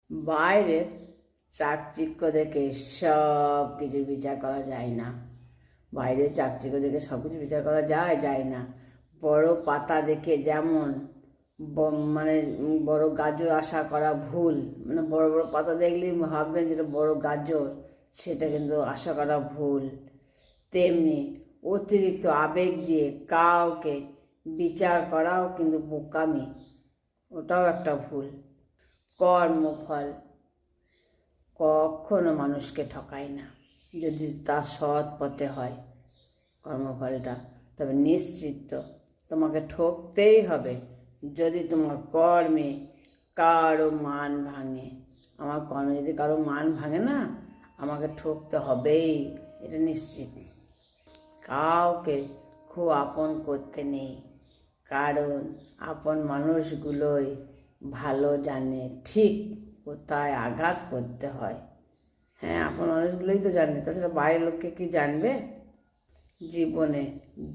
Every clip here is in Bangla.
বাইরের চাকচিক্য দেখে সব কিছু বিচার করা যায় না। বাইরের চাকচিক্য দেখে সব কিছু বিচার করা যায় না। বড় পাতা দেখে যেমন মানে বড় গাজর আশা করা ভুল, মানে বড় বড় পাতা দেখলেই ভাববেন যেটা বড় গাজর, সেটা কিন্তু আশা করা ভুল। তেমনি অতিরিক্ত আবেগ দিয়ে কাউকে বিচার করাও কিন্তু বোকামি, ওটাও একটা ভুল। কর্মফল কখনো মানুষকে ঠকায় না, যদি তা সৎ পথে হয় কর্মফলটা, তবে নিশ্চিত তোমাকে ঠকতেই হবে যদি তোমার কর্মে কারো মান ভাঙে। আমার কর্মে যদি কারো মান ভাঙে না, আমাকে ঠকতে হবেই, এটা নিশ্চিত। কাউকে খুব আপন করতে নেই, কারণ আপন মানুষগুলোই ভালো জানে ঠিক কোথায় আঘাত করতে হয়। হ্যাঁ, আপন মানুষগুলোই তো জানে, তাছাড়া বাইরের লোককে কি জানবে? জীবনে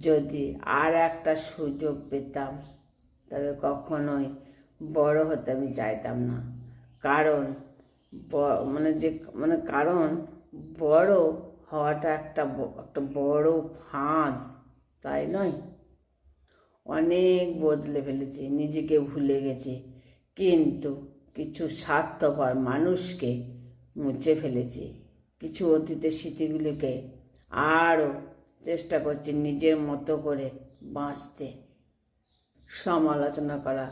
যদি আর একটা সুযোগ পেতাম, তবে কখনোই বড় হতে আমি চাইতাম না। কারণ কারণ বড় হওয়াটা একটা বড় ফাঁদ, তাই নয়? অনেক বদলে ফেলেছি, নিজেকে ভুলে গেছি, কিন্তু কিছু স্বার্থপর মানুষকে মুছে ফেলেছি। কিছু অতীতের স্মৃতিগুলিকে আরও চেষ্টা করছি নিজের মতো করে বাঁচতে। সমালোচনা করা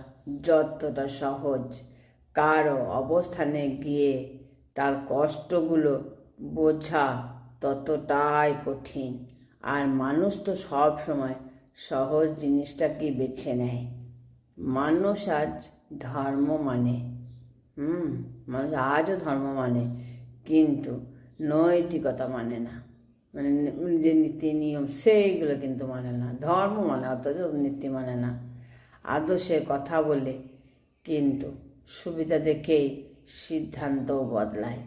যতটা সহজ, কারো অবস্থানে গিয়ে তার কষ্টগুলো বোঝা ততটাই কঠিন। আর মানুষ তো সব সময় সহজ জিনিসটাকেই বেছে নেয়। মানুষ আজ ধর্ম মানে, মানুষ আজও ধর্ম মানে, কিন্তু নৈতিকতা মানে না। মানে যে নীতি নিয়ম সেইগুলো কিন্তু মানে না। ধর্ম মানে অথচ নীতি মানে না। আদর্শের কথা বলে কিন্তু সুবিধা দেখেই সিদ্ধান্তও বদলায়।